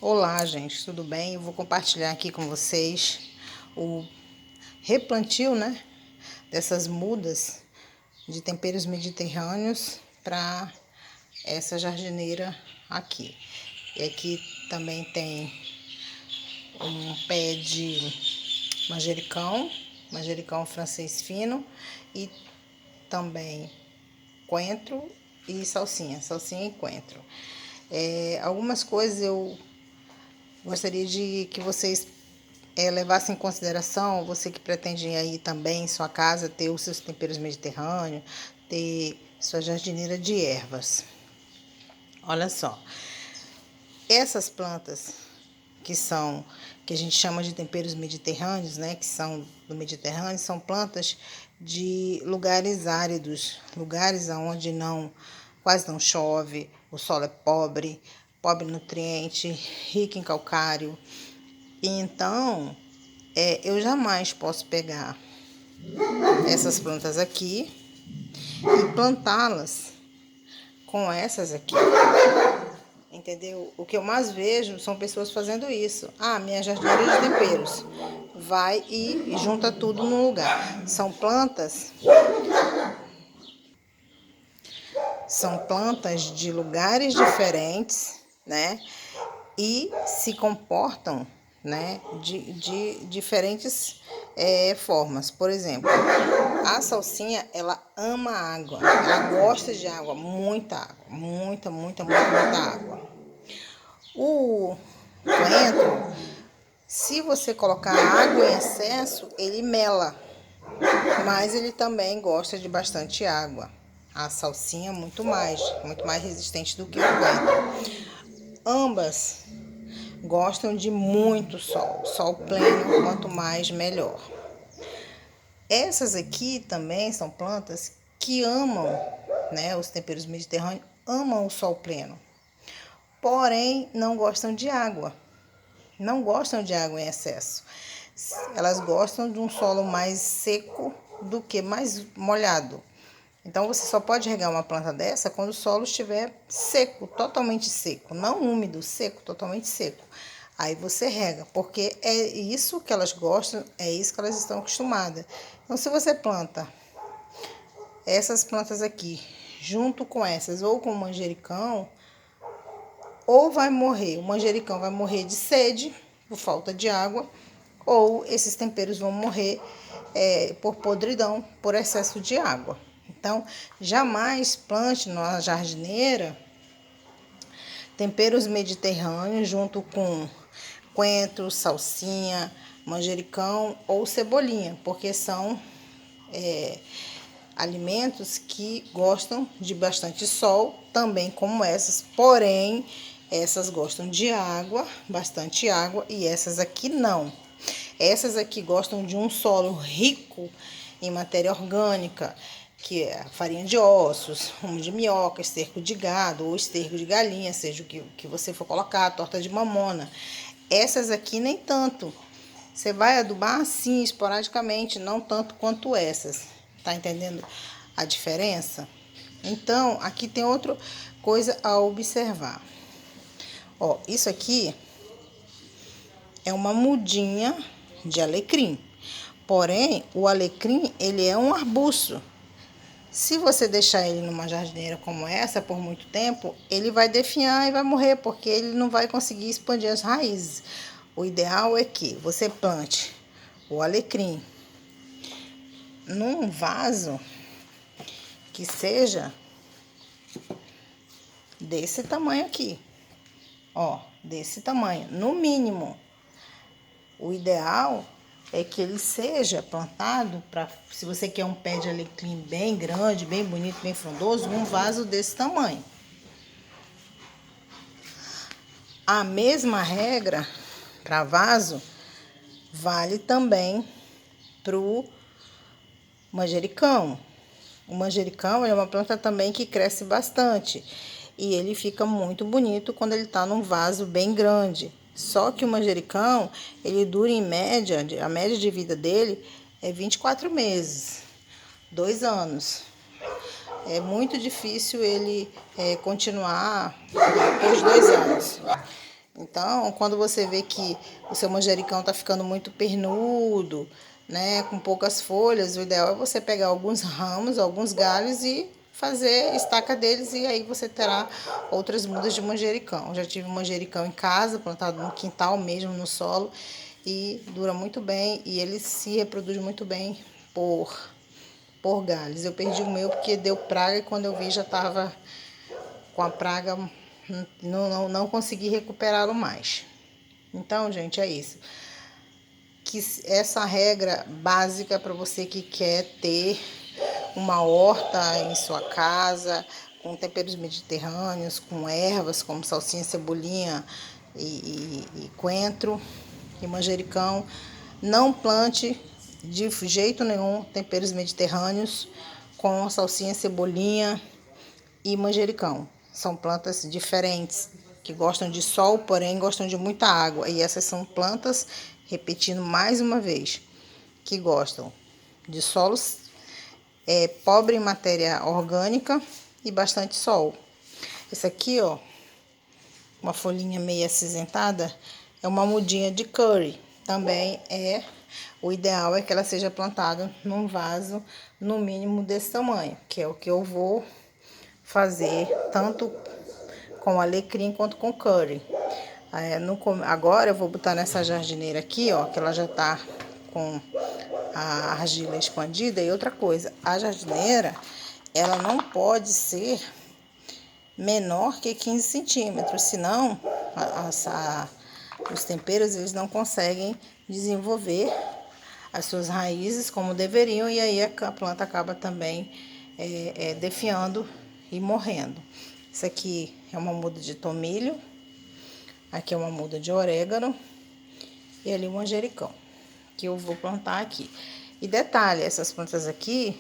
Olá, gente, tudo bem? Eu vou compartilhar aqui com vocês o replantio, dessas mudas de temperos mediterrâneos para essa jardineira aqui. E aqui também tem um pé de manjericão francês fino e também coentro e salsinha e coentro. Algumas coisas eu gostaria de que vocês levassem em consideração, você que pretende aí também em sua casa ter os seus temperos mediterrâneos, ter sua jardineira de ervas. Olha só, essas plantas que a gente chama de temperos mediterrâneos, que são do Mediterrâneo, são plantas de lugares áridos, lugares onde quase não chove, o solo é pobre em nutriente, rico em calcário. E então, eu jamais posso pegar essas plantas aqui e plantá-las com essas aqui. Entendeu? O que eu mais vejo são pessoas fazendo isso. Minha jardineira de temperos. Vai e junta tudo num lugar. São plantas de lugares diferentes, E se comportam, de diferentes formas. Por exemplo, a salsinha, ela ama água. Ela gosta de água, muita água. Muita água. O coentro, se você colocar água em excesso, ele mela. Mas ele também gosta de bastante água. A salsinha muito mais resistente do que o coentro. Ambas gostam de muito sol pleno, quanto mais melhor. Essas aqui também são plantas que amam, os temperos mediterrâneos, amam o sol pleno. Porém, não gostam de água. Não gostam de água em excesso. Elas gostam de um solo mais seco do que mais molhado. Então, você só pode regar uma planta dessa quando o solo estiver seco, totalmente seco. Não úmido, seco, totalmente seco. Aí você rega, porque é isso que elas gostam, é isso que elas estão acostumadas. Então, se você planta essas plantas aqui, junto com essas, ou com o manjericão, ou vai morrer, o manjericão vai morrer de sede, por falta de água, ou esses temperos vão morrer por podridão, por excesso de água. Então, jamais plante na jardineira temperos mediterrâneos junto com coentro, salsinha, manjericão ou cebolinha, porque são alimentos que gostam de bastante sol, também como essas, porém, essas gostam de água, bastante água, e essas aqui não. Essas aqui gostam de um solo rico em matéria orgânica, que é farinha de ossos, rumo de minhoca, esterco de gado ou esterco de galinha, seja o que você for colocar, torta de mamona. Essas aqui nem tanto. Você vai adubar assim, esporadicamente, não tanto quanto essas. Tá entendendo a diferença? Então, aqui tem outra coisa a observar. Ó, isso aqui é uma mudinha de alecrim. Porém, o alecrim, ele é um arbusto. Se você deixar ele numa jardineira como essa por muito tempo, ele vai definhar e vai morrer, porque ele não vai conseguir expandir as raízes. O ideal é que você plante o alecrim num vaso que seja desse tamanho aqui. Ó, desse tamanho, no mínimo. O ideal é que ele seja plantado, se você quer um pé de alecrim bem grande, bem bonito, bem frondoso, um vaso desse tamanho. A mesma regra para vaso vale também para o manjericão. O manjericão é uma planta também que cresce bastante e ele fica muito bonito quando ele está num vaso bem grande. Só que o manjericão, ele dura em média, a média de vida dele é 24 meses, 2 anos. É muito difícil ele continuar depois de 2 anos. Então, quando você vê que o seu manjericão tá ficando muito pernudo, né, com poucas folhas, o ideal é você pegar alguns ramos, alguns galhos e fazer estaca deles, e aí você terá outras mudas de manjericão. Já tive manjericão em casa, plantado no quintal mesmo, no solo, e dura muito bem e ele se reproduz muito bem por galhos. Eu perdi o meu porque deu praga e quando eu vi já estava com a praga, não consegui recuperá-lo mais. Então, gente, é isso. Que essa regra básica para você que quer ter uma horta em sua casa, com temperos mediterrâneos, com ervas como salsinha, cebolinha e coentro e manjericão. Não plante de jeito nenhum temperos mediterrâneos com salsinha, cebolinha e manjericão. São plantas diferentes, que gostam de sol, porém gostam de muita água. E essas são plantas, repetindo mais uma vez, que gostam de solos pobre em matéria orgânica e bastante sol. Esse aqui, ó, uma folhinha meio acinzentada, é uma mudinha de curry. Também o ideal é que ela seja plantada num vaso no mínimo desse tamanho, que é o que eu vou fazer tanto com alecrim quanto com curry. Agora eu vou botar nessa jardineira aqui, ó, que ela já tá com a argila expandida. E outra coisa, a jardineira, ela não pode ser menor que 15 centímetros, senão os temperos eles não conseguem desenvolver as suas raízes como deveriam, e aí a planta acaba também definhando e morrendo. Isso aqui é uma muda de tomilho, aqui é uma muda de orégano e ali um manjericão que eu vou plantar aqui. E detalhe, essas plantas aqui,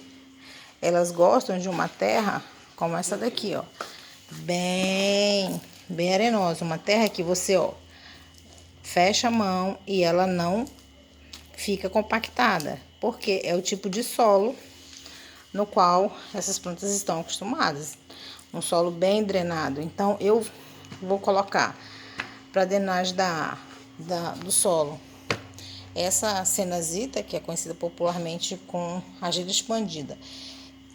elas gostam de uma terra como essa daqui, ó, bem arenosa, uma terra que você, ó, fecha a mão e ela não fica compactada, porque é o tipo de solo no qual essas plantas estão acostumadas, um solo bem drenado. Então eu vou colocar para drenagem do solo essa senazita, que é conhecida popularmente com argila expandida,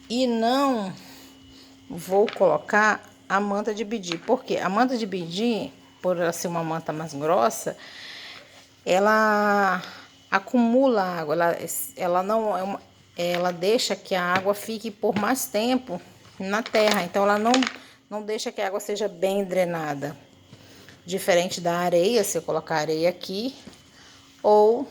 e não vou colocar a manta de bidi, porque a manta de bidi, por ela ser uma manta mais grossa, ela acumula água, ela não é uma, ela deixa que a água fique por mais tempo na terra, então ela não deixa que a água seja bem drenada. Diferente da areia, se eu colocar areia aqui, ou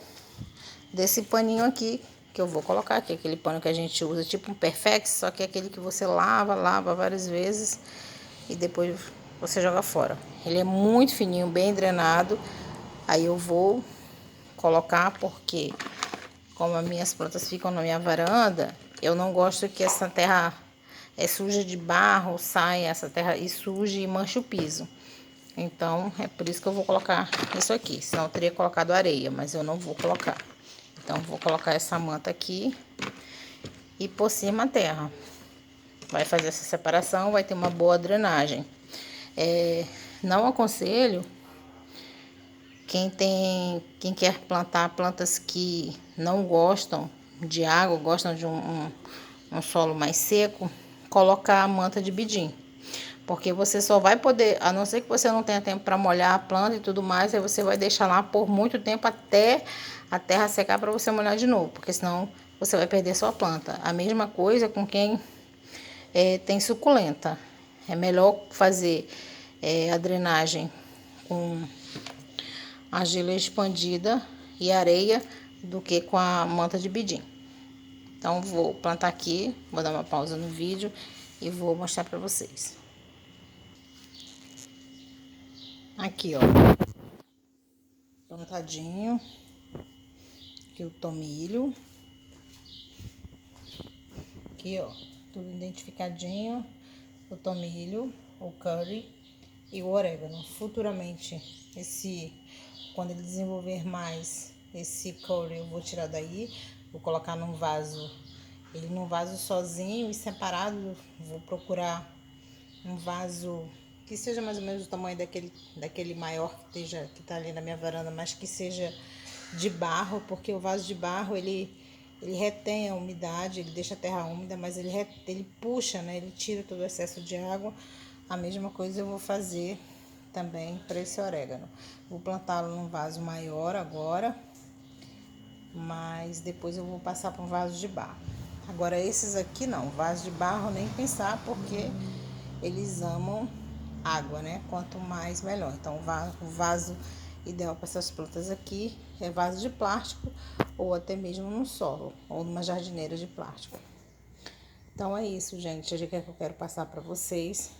desse paninho aqui, que eu vou colocar aqui, aquele pano que a gente usa, tipo um Perfex, só que é aquele que você lava várias vezes e depois você joga fora. Ele é muito fininho, bem drenado. Aí eu vou colocar porque, como as minhas plantas ficam na minha varanda, eu não gosto que essa terra suja de barro, saia essa terra e suje e manche o piso. Então, é por isso que eu vou colocar isso aqui. Senão eu teria colocado areia, mas eu não vou colocar. Então, vou colocar essa manta aqui e por cima a terra. Vai fazer essa separação, vai ter uma boa drenagem. Não aconselho quem quer plantar plantas que não gostam de água, gostam de um solo mais seco, colocar a manta de bidim. Porque você só vai poder, a não ser que você não tenha tempo para molhar a planta e tudo mais, aí você vai deixar lá por muito tempo até a terra secar para você molhar de novo, porque senão você vai perder sua planta. A mesma coisa com quem tem suculenta. É melhor fazer a drenagem com argila expandida e areia do que com a manta de bidim. Então vou plantar aqui, vou dar uma pausa no vídeo e vou mostrar para vocês. Aqui, ó, plantadinho, aqui o tomilho, aqui, ó, tudo identificadinho, o tomilho, o curry e o orégano. Futuramente, quando ele desenvolver mais, esse curry eu vou tirar daí, vou colocar num vaso, ele num vaso sozinho e separado. Vou procurar um vaso que seja mais ou menos o tamanho daquele maior que tá ali na minha varanda, mas que seja de barro, porque o vaso de barro, ele retém a umidade, ele deixa a terra úmida, mas ele puxa, né? Ele tira todo o excesso de água. A mesma coisa eu vou fazer também para esse orégano. Vou plantá-lo num vaso maior agora, mas depois eu vou passar para um vaso de barro. Agora esses aqui não, vaso de barro nem pensar, porque eles amam água, né? Quanto mais melhor. Então o vaso ideal para essas plantas aqui é vaso de plástico, ou até mesmo no solo, ou numa jardineira de plástico. Então é isso, gente, a dica que eu quero passar para vocês.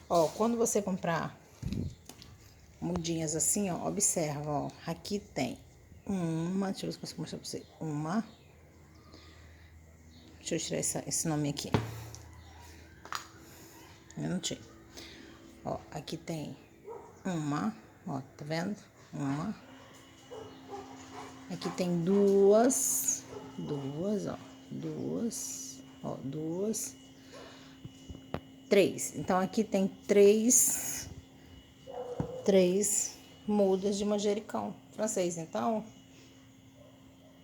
Ó, quando você comprar mudinhas assim, ó, observa, ó, aqui tem deixa eu ver se eu consigo mostrar pra você, deixa eu tirar esse nome aqui, eu não tinha, ó, aqui tem ó, tá vendo? Aqui tem duas, três. Então aqui tem três mudas de manjericão francês. Então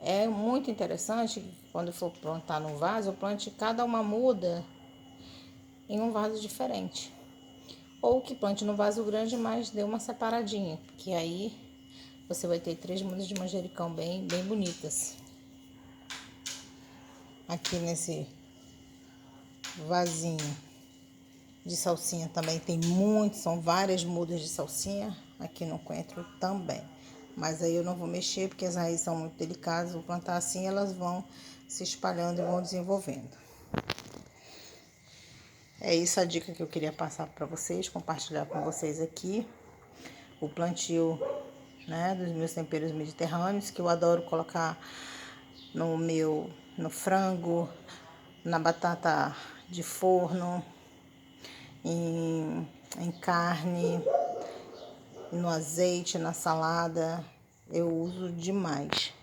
é muito interessante quando for plantar no vaso, plante cada uma muda em um vaso diferente. Ou que plante no vaso grande, mas dê uma separadinha, que aí você vai ter 3 mudas de manjericão bem bonitas. Aqui nesse vasinho de salsinha também tem são várias mudas de salsinha aqui no coentro também. Mas aí eu não vou mexer porque as raízes são muito delicadas, vou plantar assim, elas vão se espalhando e vão desenvolvendo. É isso a dica que eu queria passar para vocês, compartilhar com vocês aqui. O plantio, né, dos meus temperos mediterrâneos, que eu adoro colocar no frango, na batata de forno, em carne, no azeite, na salada. Eu uso demais.